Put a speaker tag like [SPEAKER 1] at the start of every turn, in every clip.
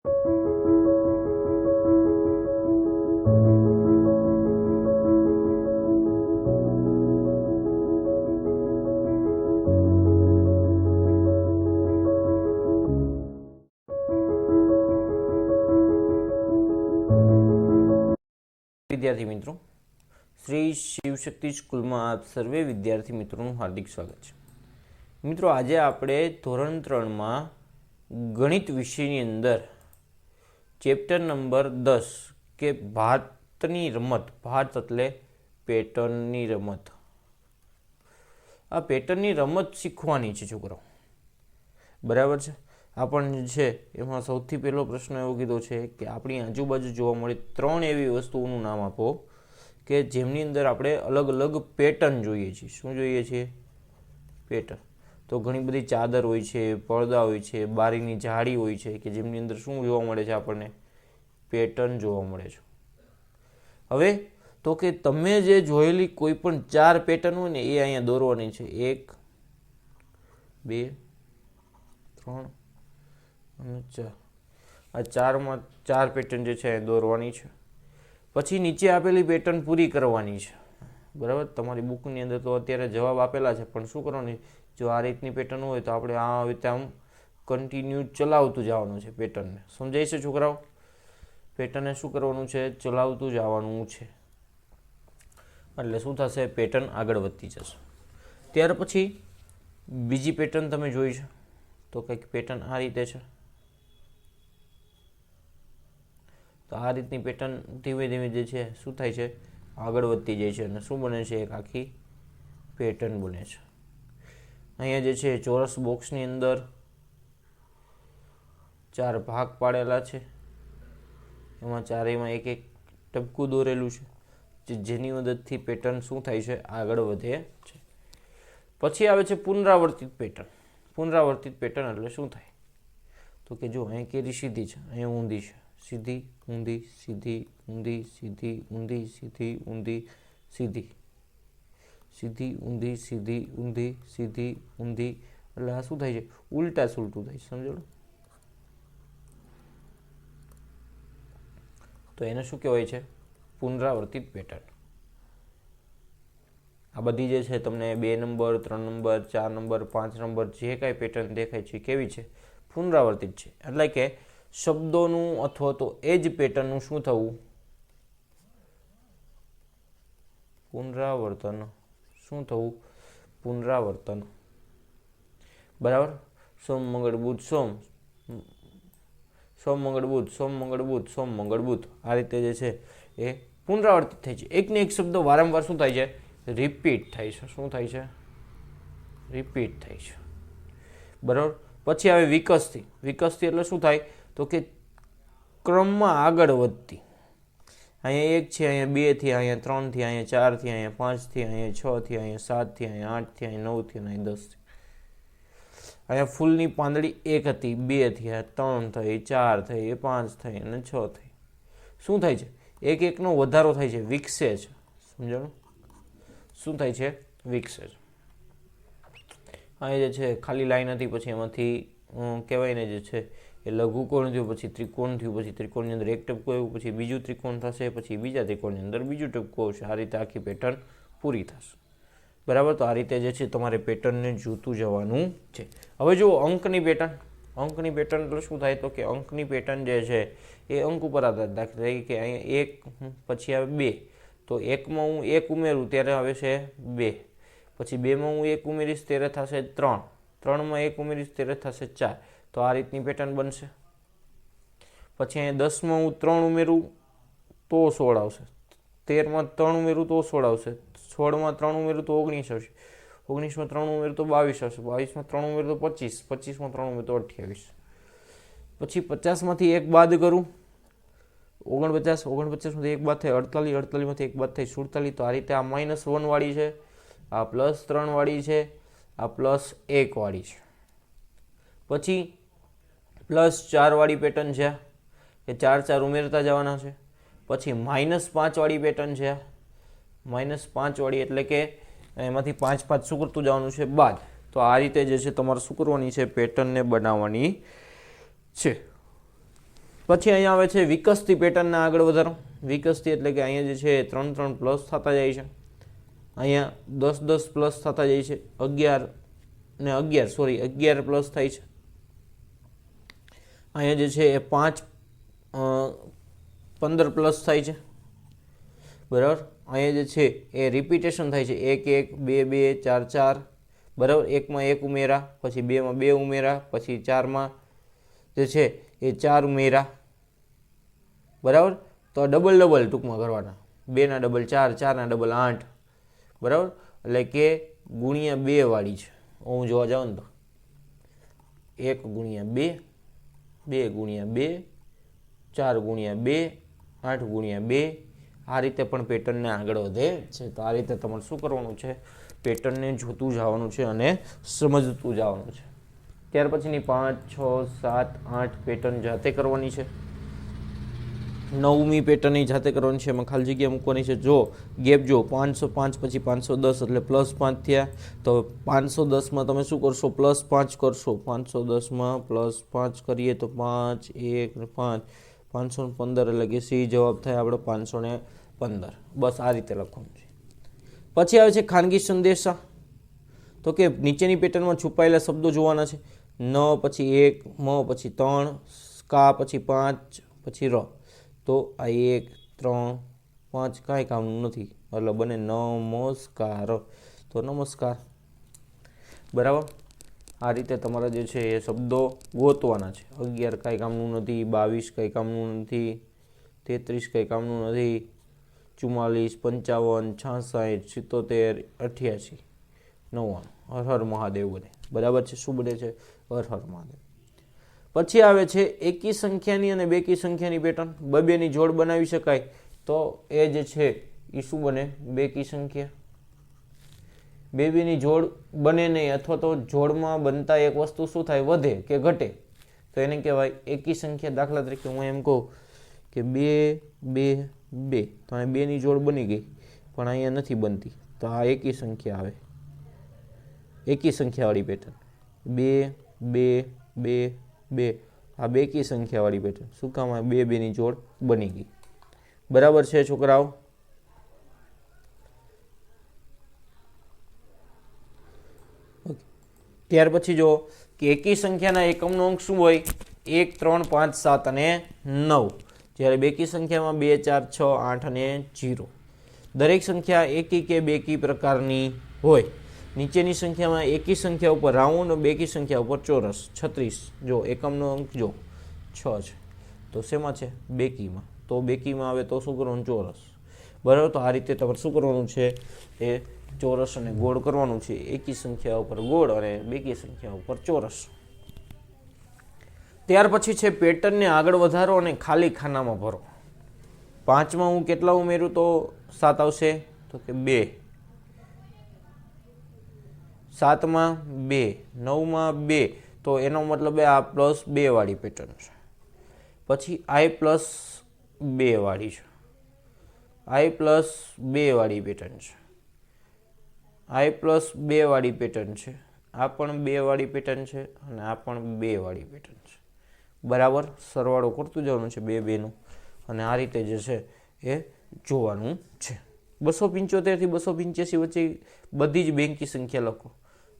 [SPEAKER 1] વિદ્યાર્થી મિત્રો, શ્રી શિવશક્તિ સ્કૂલમાં આપ સર્વે વિદ્યાર્થી મિત્રોનું હાર્દિક સ્વાગત છે. મિત્રો, આજે આપણે ધોરણ 3માં ગણિત વિષયની અંદર ચેપ્ટર નંબર 10 કે ભાતની રમત, ભાત એટલે પેટર્નની રમત, આ પેટર્નની રમત શીખવાની છે છોકરાઓ. બરાબર છે. આપણને છે એમાં સૌથી પહેલો પ્રશ્ન એવો કીધો છે કે આપણી આજુબાજુ જોવા મળે 3 એવી વસ્તુઓનું નામ આપો કે જેમની અંદર આપણે અલગ અલગ પેટર્ન જોઈએ છીએ. શું જોઈએ છીએ? પેટર્ન. તો ઘણી બધી ચાદર હોય છે, પડદા હોય છે, બારીની જાળી હોય છે કે જેમની અંદર શું જોવા મળે છે? આપણને પેટર્ન જોવા મળે છે. હવે તો કે તમે જે જોયેલી કોઈ પણ 4 પેટર્ન હોય ને એ અહીંયા દોરવાની છે. 1 2 3 અને 4. આ 4માં 4 પેટર્ન જે છે એ દોરવાની છે. પછી નીચે આપેલી પેટર્ન પૂરી કરવાની છે. બરાબર. તમારી બુકની અંદર તો અત્યારે જવાબ આપેલા છે, પણ શું કરવાનું? જો આ રીતની પેટર્ન હોય તો આપણે આ રીતે આમ કન્ટિન્યુ ચલાવતું જવાનું છે પેટર્નને. સમજાય છે છોકરાઓ? પેટર્નને શું કરવાનું છે? ચલાવતું જવાનું છે. એટલે શું થશે? પેટર્ન આગળ વધતી જશે. ત્યાર પછી બીજી પેટર્ન તમે જોઈ છે તો કંઈક પેટર્ન આ રીતે છે. તો આ રીતની પેટર્ન ધીમે ધીમે જે છે શું થાય છે? આગળ વધતી જાય છે અને શું બને છે? એક આખી પેટર્ન બને છે. અહીંયા જે છે ચોરસ બોક્સની અંદર 4 ભાગ પાડેલા છે. એમાં ચારેયમાં એક એક ટપકું દોરેલું છે જેની મદદથી પેટર્ન શું થાય છે? આગળ વધે છે. પછી આવે છે પુનરાવર્તિત પેટર્ન. પુનરાવર્તિત પેટર્ન એટલે શું થાય? તો કે જો અહીં કેરી સીધી છે, અહીંયા ઊંધી છે. સીધી ઊંધી સીધી ઊંધી સીધી ઊંધી સીધી ઊંધી સીધી સીધી ઊંધી સીધી ઊંધી સીધી ઊંધી. એટલે આ શું થાય છે? ઉલટા સુલટું થાય છે. સમજો? તો એને શું કહેવાય છે? પુનરાવર્તિત પેટર્ન. આ બધી જે છે તમને 2 નંબર 3 નંબર 4 નંબર 5 નંબર જે કાંઈ પેટર્ન દેખાય છે કેવી છે? પુનરાવર્તિત છે. એટલે કે શબ્દોનું અથવા તો એ જ પેટર્નનું શું થવું? પુનરાવર્તન. શું થવું? પુનરાવર્તન. બરાબર. સોમ મંગળ બુધ સોમ, સોમ મંગળ બુધ, સોમ મંગળ બુધ, સોમ મંગળ બુધ. આ રીતે જે છે એ પુનરાવર્તિત થાય છે. એકને એક શબ્દ વારંવાર શું થાય છે? રિપીટ થાય છે. શું થાય છે? રિપીટ થાય છે. બરાબર. પછી આવે વિકસતી. વિકસતી એટલે શું થાય? તો કે ક્રમમાં આગળ વધતી. અહીંયા 1 છે, અહીંયા 2 થી, અહીંયા 3 થી, અહીંયા 4 થી, અહીંયા 5 થી, અહીંયા 6 થી, અહીંયા 7 થી, અહીંયા 8 થી, અહીંયા 9 થી, અહીંયા 10 થી. અહીંયા ફૂલની પાંદડી 1 હતી, 2 થી, 3 થઈ, 4 થઈ, 5 થઈ અને 6 થઈ. શું થાય છે? એક એકનો વધારો થાય છે, વિકસે છે. સમજાણું? શું થાય છે? વિકસે છે. અહીંયા જે છે ખાલી લાઈન હતી, પછી એમાંથી કહેવાય ને જે છે એ લઘુકોણ થયું, પછી ત્રિકોણ થયું, પછી ત્રિકોણની અંદર એક ટપકું આવ્યું, પછી બીજું ત્રિકોણ થશે, પછી બીજા ત્રિકોણની અંદર બીજું ટપકું આવશે. આ રીતે આખી પેટર્ન પૂરી થશે. બરાબર. તો આ રીતે જે છે તમારે પેટર્નને જોતું જવાનું છે. હવે જુઓ અંકની પેટર્ન. અંકની પેટર્ન એટલે શું થાય? તો કે અંકની પેટર્ન જે છે એ અંક ઉપર આધાર. દાખલા તરીકે અહીંયા 1, પછી આવે 2. તો 1માં હું 1 ઉમેરું ત્યારે આવે છે 2. પછી 2માં હું 1 ઉમેરીશ ત્યારે થશે 3. 3માં 1 ઉમેરીશ ત્યારે થશે 4. તો આ રીતની પેટર્ન બનશે. પછી અહીંયા 10માં હું 3 ઉમેરું તો 16 આવશે. 13માં 3 ઉમેરું તો 16 આવશે. 16માં 3 ઉમેરું તો 19 આવશે. 19માં 3 ઉમેરું તો 22 આવશે. 22માં 3 ઉમેરું તો 25. 25માં 3 ઉમેરું તો 28. પછી 50માંથી 1 બાદ કરું 49. 49માંથી 1 બાદ થાય 48. 48માંથી 1 બાદ થાય 47. તો આ રીતે આ -1 વાળી છે, આ +3 વાળી છે, આ +1 વાળી છે. પછી +4 વાળી પેટર્ન છે કે 4 4 ઉમેરતા જવાના છે. પછી -5 વાળી પેટર્ન છે. -5 વાળી એટલે કે એમાંથી 5 5 શું કરતું જવાનું છે? બાદ. તો આ રીતે જે છે તમારે શું કરવાની છે? પેટર્નને બનાવવાની છે. પછી અહીંયા આવે છે વિકસતી પેટર્નને આગળ વધારો. વિકસતી એટલે કે અહીંયા જે છે 3 3 પ્લસ થતા જાય છે, અહીંયા 10 10 પ્લસ થતા જાય છે, 11 ને 11 પ્લસ થાય છે, અહીંયા જે છે એ 5 15 પ્લસ થાય છે, બરાબર. અહીંયા જે છે એ રિપીટેશન થાય છે, 1 1 2 2 4 4, બરાબર. 1 માં 1 ઉમેરા, પછી 2 માં 2 ઉમેરા, પછી 4 માં જે છે એ 4 ઉમેરા, બરાબર. તો ડબલ ટૂંકમાં કરવાના, 2 ના ડબલ 4, 4 ના ડબલ 8, બરાબર. એટલે કે ગુણ્યા 2 વાળી છે. હું જોવા જાઉં ને તો 1 ગુણ્યા 2, 2 ગુણ્યા 2, 4 ગુણ્યા 2, 8 ગુણ્યા 2. આ રીતે પણ પેટર્નને આગળ વધે છે. તો આ રીતે તમારે શું કરવાનું છે, પેટર્નને જોતું જવાનું છે અને સમજતું જવાનું છે. ત્યાર પછીની 5 6 7 8 પેટર્ન જાતે કરવાની છે. 9મી પેટર્ન જાતે કરવાની છે. એમાં ખાલી જગ્યા મૂકવાની છે. જો ગેપ જો 505 પછી 510 એટલે +5 થયા. તો 510માં તમે શું કરશો, +5 કરશો. 510માં +5 કરીએ તો 5 1 ને 5 515 એટલે કે સી જવાબ થાય આપણો 515. બસ આ રીતે લખવાનું છે. પછી આવે છે ખાનગી સંદેશા. તો કે નીચેની પેટર્નમાં છુપાયેલા શબ્દો જોવાના છે. ન પછી 1, મ પછી 3, કા પછી 5, પછી ર. તો આ 1 3 5 કાંઈ કામનું નથી, એટલે બને નમસ્કાર. તો નમસ્કાર, બરાબર. આ રીતે તમારા જે છે એ શબ્દો ગોતવાના છે. 11 કાંઈ કામનું નથી, 22 કાંઈ કામનું નથી, 33 કાંઈ કામનું નથી, 44 55 66 77 88 99. હર હર મહાદેવ બને, બરાબર છે. શું બને છે, હર હર મહાદેવ. પછી આવે છે એકી સંખ્યાની અને બેકી સંખ્યાની પેટર્ન. બેની જોડ બનાવી શકાય તો એ જે છે એ શું બને, બેકી સંખ્યા. બેની જોડ બને નહીં, અથવા તો જોડમાં બનતા એક વસ્તુ શું થાય, વધે કે ઘટે, તો એને કહેવાય એકી સંખ્યા. દાખલા તરીકે હું એમ કહું કે 2 2 2, તો અહીં 2ની જોડ બની ગઈ, પણ અહીંયા નથી બનતી, તો આ એકી સંખ્યા આવે, એકી સંખ્યાવાળી પેટર્ન. 2 2 2 2, આ બેકી સંખ્યાવાળી પેટર્ન. શું કામ, આ 2 2ની જોડ બની ગઈ, બરાબર છે છોકરાઓ. ત્યાર પછી જો કે એકી સંખ્યાના એકમનો અંક શું હોય, 1 3 5 7 અને 9. જ્યારે બેકી સંખ્યામાં 2 4 6 8 અને 0. દરેક સંખ્યા એકી કે બેકી પ્રકારની હોય. નીચેની સંખ્યામાં એકી સંખ્યા ઉપર રાઉન્ડ, બેકી સંખ્યા ઉપર ચોરસ. 36 જો એકમનો અંક જો 6 છે, તો શેમાં છે, બેકીમાં. તો બેકીમાં આવે તો શું કરવાનું, ચોરસ, બરાબર. તો આ રીતે તમારે શું કરવાનું છે, એ ચોરસ અને ગોળ કરવાનું છે. એકી સંખ્યા ઉપર ગોળ અને બેકી સંખ્યા ઉપર ચોરસ. ત્યાર પછી છે પેટર્નને આગળ વધારો અને ખાલી ખાનામાં ભરો. 5માં હું કેટલા ઉમેરું તો 7 આવશે, તો કે 2. 7માં 2, 9માં 2, તો એનો મતલબ આ +2 વાળી પેટર્ન છે. પછી i+2 વાળી છે, i+2 વાળી પેટર્ન છે, i+2 વાળી પેટર્ન છે, આ પણ 2 વાળી પેટર્ન છે, અને આ પણ 2 વાળી પેટર્ન છે, બરાબર. સરવાળો કરતું જવાનું છે 2 2નું, અને આ રીતે જે છે એ જોવાનું છે. 275 થી 285 વચ્ચે બધી જ બેકી સંખ્યા લખો.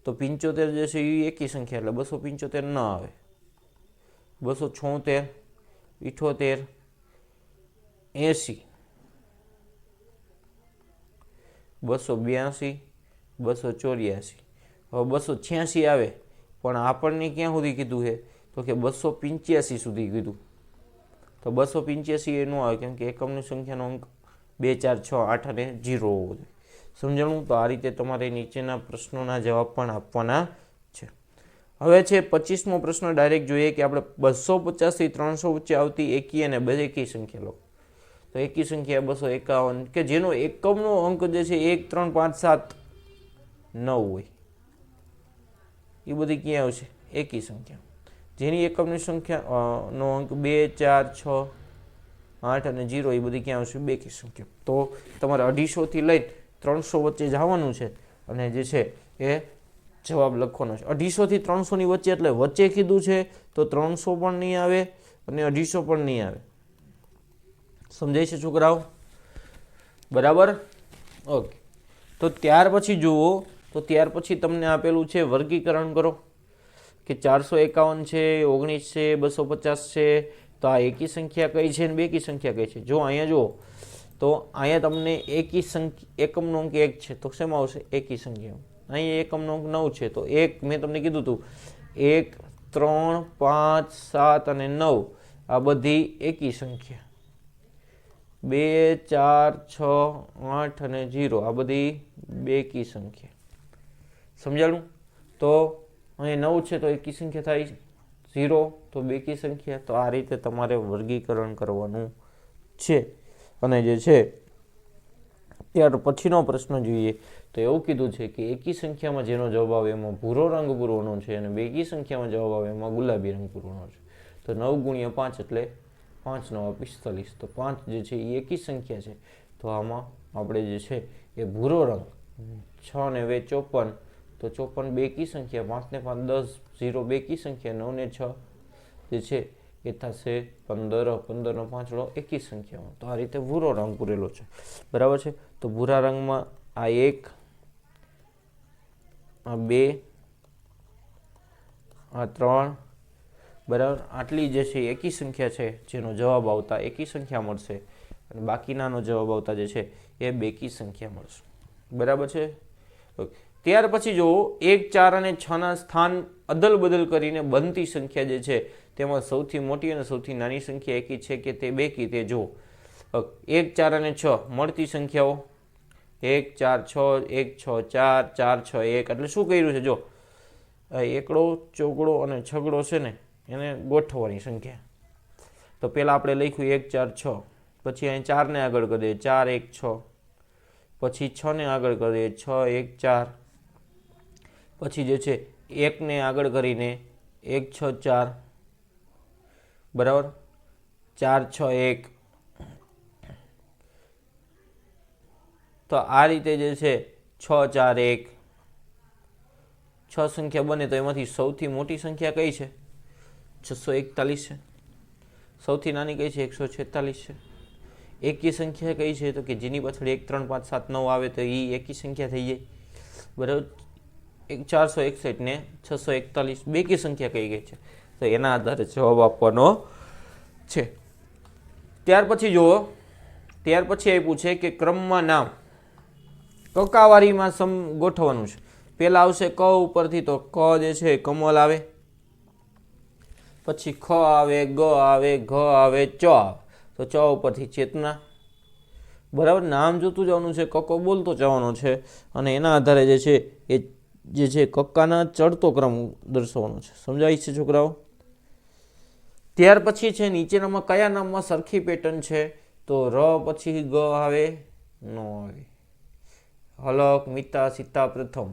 [SPEAKER 1] તો 75 જે છે એ એકી સંખ્યા, એટલે 275 ન આવે. 276 78 80 282 284. હવે 286 આવે, પણ આપણને ક્યાં સુધી કીધું છે, તો કે 285 સુધી કીધું. તો 285 એ ન આવે, કેમ કે એકમની સંખ્યાનો અંક 2 4 6 8 અને 0 હોવો જોઈએ. સમજાણું. તો આ રીતે તમારે નીચેના પ્રશ્નોના જવાબ પણ આપવાના છે. હવે છે 25મો પ્રશ્ન. ડાયરેક્ટ જોઈએ કે આપણે 250 થી 300 વચ્ચે આવતી એકી અને બેકી સંખ્યા લો. તો એકી સંખ્યા 251 કે જેનો એકમનો અંક જે છે 1 3 5 7 9 હોય, એ બધી ક્યાં આવશે, એકી સંખ્યા. જેની એકમની સંખ્યા નો અંક 2 4 6 8 અને 0, એ બધી ક્યાં આવશે, બેકી સંખ્યા. તો તમારે 250 થી લઈ 300 વચ્ચે જવાનું છે, અને જે છે એ જવાબ લખવાનો છે. 250 થી 300 ની વચ્ચે, એટલે વચ્ચે કીધું છે તો 300 પણ નહીં આવે, અને 250 પણ નહીં આવે. સમજાય છે છોકરાઓ? બરાબર. ઓકે. તો ત્યાર પછી જુઓ, તો ત્યાર પછી તમને આપેલું છે વર્ગીકરણ કરો કે 451 છે, 19 છે, 250 છે. તો આ એકી સંખ્યા કઈ છે અને બેકી સંખ્યા કઈ છે? જો અહીંયા જુઓ, તો અહીંયા તમને એકી સંખ્યા એકમનો અંક 1 છે, તો શેમાં આવશે? એકી સંખ્યા. અહીંયા એકમનો અંક 9 છે, તો 1 મેં તમને કીધું હતું 1, 3, 5, 7 અને 9 આ બધી એકી સંખ્યા. 2, 4, 6, 8 અને 0 આ બધી બેકી સંખ્યા. સમજાણું? તો અહીંયા 9 છે તો એકી સંખ્યા થાય, 0 તો બેકી સંખ્યા. તો આ રીતે તમારે વર્ગીકરણ કરવાનું છે. અને જે છે ત્યાર પછીનો પ્રશ્ન જોઈએ તો એવું કીધું છે કે એકી સંખ્યામાં જેનો જવાબ આવે એમાં ભૂરો રંગ પૂરવાનો છે અને બેકી સંખ્યામાં જવાબ આવે એમાં ગુલાબી રંગ પૂરવાનો છે. તો 9 × 5 એટલે 5 × 9 = 45. તો 5 જે છે એ એકી સંખ્યા છે, તો આમાં આપણે જે છે એ ભૂરો રંગ. 6 ને 2 = 54, તો 54 બેકી સંખ્યા. 5 ને 5 10, 0 બેકી સંખ્યા. 9 ને 6 જે છે એ થશે 15, 15 નો 5 એકી સંખ્યામાં. તો આ રીતે ભૂરો રંગ પૂરેલો છે. બરાબર છે. તો ભૂરા રંગમાં આ 1, આ 2, આ 3, બરાબર. આટલી જે છે એકી સંખ્યા છે જેનો જવાબ આવતા એકી સંખ્યા મળશે, અને બાકીનાનો જવાબ આવતા જે છે એ બેકી સંખ્યા મળશે. બરાબર છે. ત્યાર પછી જુઓ 1, 4 અને 6ના સ્થાન અદલ બદલ કરીને બનતી સંખ્યા જે છે તેમાં સૌથી મોટી અને સૌથી નાની સંખ્યા એકી છે કે તે બેકી તે જુઓ. 1, 4 અને 6 મળતી સંખ્યાઓ. 1, 4, 6, 1, 6, 4, 4, 6, 1. એટલે શું કર્યું છે? જો એકડો, ચોકડો અને છગડો છે ને એને ગોઠવવાની સંખ્યા. તો પહેલાં આપણે લખ્યું 1, 4, 6, પછી અહીં 4 ને આગળ કરીએ 4, 1, 6, પછી 6 ને આગળ કરીએ 6, 1, 4, પછી જે છે 1 ને આગળ કરીને 1, 6, 4, બરાબર. 4, 6, 1. તો આ રીતે જે છે 6, 4, 1 6 સંખ્યા બને. તો એમાંથી સૌથી મોટી સંખ્યા કઈ છે? 641 છે. સૌથી નાની કઈ છે? 146 છે. એકી સંખ્યા કઈ છે? તો કે જેની પાછળ 1, 3, 5, 7, 9 આવે તો એ એકી સંખ્યા થઈ જાય. બરાબર. 461 ને 641 બેકી સંખ્યા કઈ ગઈ છે? તો એના આધારે જવાબ આપવાનો છે. ત્યાર પછી જુઓ, ત્યાર પછી આપ્યું છે કે ક્રમમાં નામ કકાવારીમાં ગોઠવવાનું છે. પહેલા આવશે ક ઉપરથી, તો ક જે છે કમલ આવે, પછી ખ આવે, ગ આવે, ઘ આવે, ચ આવે. તો ચ ઉપરથી ચેતના. બરાબર. નામ જોતું જવાનું છે, કક્કો બોલતો જવાનો છે, અને એના આધારે જે છે એ જે છે કક્કાના ચડતો ક્રમ દર્શાવવાનો છે. સમજાય છે છોકરાઓ? ત્યાર પછી છે નીચેનામાં કયા નામમાં સરખી પેટર્ન છે? તો ર પછી ગ આવે, ન આવે. હલક, મિતા, સીતા, પ્રથમ.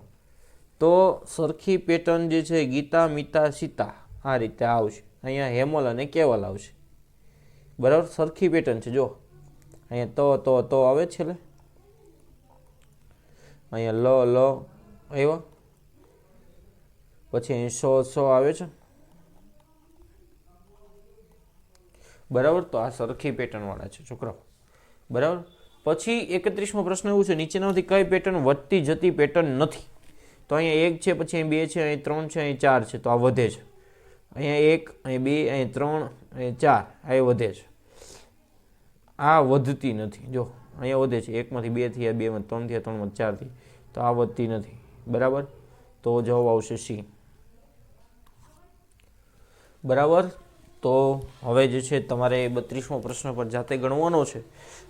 [SPEAKER 1] તો સરખી પેટર્ન જે છે ગીતા, મિતા, સીતા આ રીતે આવશે. અહીંયા હેમલ અને કેવલ આવશે. બરાબર. સરખી પેટર્ન છે. જો અહીંયા તો આવે છે, અહીંયા લ આવ્યા, પછી અહીં સો આવે છે. બરાબર. તો આ સરખી પેટર્ન વાળા છે છોકરાઓ. બરાબર. પછી 31મો પ્રશ્ન એવું છે, નીચેનામાંથી કઈ પેટર્ન વધતી જતી પેટર્ન નથી? તો અહીંયા 1 છે, પછી અહીં 2 છે, અહીં 3 છે, અહીં 4 છે, તો આ વધે છે. અહીંયા 1, અહીં 2, અહીં 3, અહીં 4 આ વધે છે. આ વધતી નથી. જો અહીંયા વધે છે. 1 માંથી 2 થયા, 2 માંથી 3 થયા, 3 માંથી 4 થી, તો આ વધતી નથી. બરાબર. તો જવાબ આવશે સી. બરાબર. તો હવે જે છે તમારે 32મો પ્રશ્ન પર જાતે ગણવાનો છે.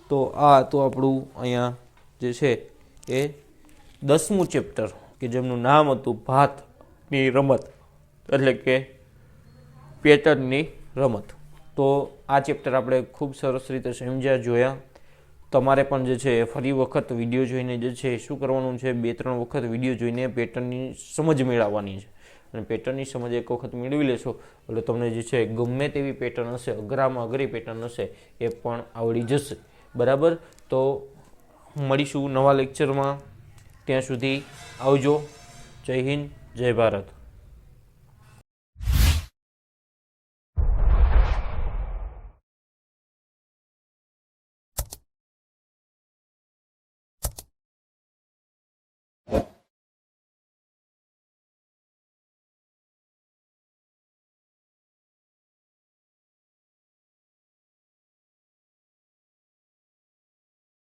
[SPEAKER 1] તો આ તો આપણું અહીંયા જે છે એ 10મું ચેપ્ટર કે જેમનું નામ હતું ભાતની રમત, એટલે કે પેટર્નની રમત. તો આ ચેપ્ટર આપણે ખૂબ સરસ રીતે સમજ્યા, જોયા. તમારે પણ જે છે ફરી વખત વિડીયો જોઈને જે છે શું કરવાનું છે? 2-3 વખત વિડીયો જોઈને પેટર્નની સમજ મેળવવાની છે. અને પેટર્નની સમજ એક વખત મેળવી લેશો એટલે તમને જે છે ગમે તેવી પેટર્ન હશે, અઘરામાં અઘરી પેટર્ન હશે, એ પણ આવડી જશે. બરાબર. તો મળીશું નવા લેક્ચરમાં. ત્યાં સુધી આવજો. જય હિન્દ, જય ભારત.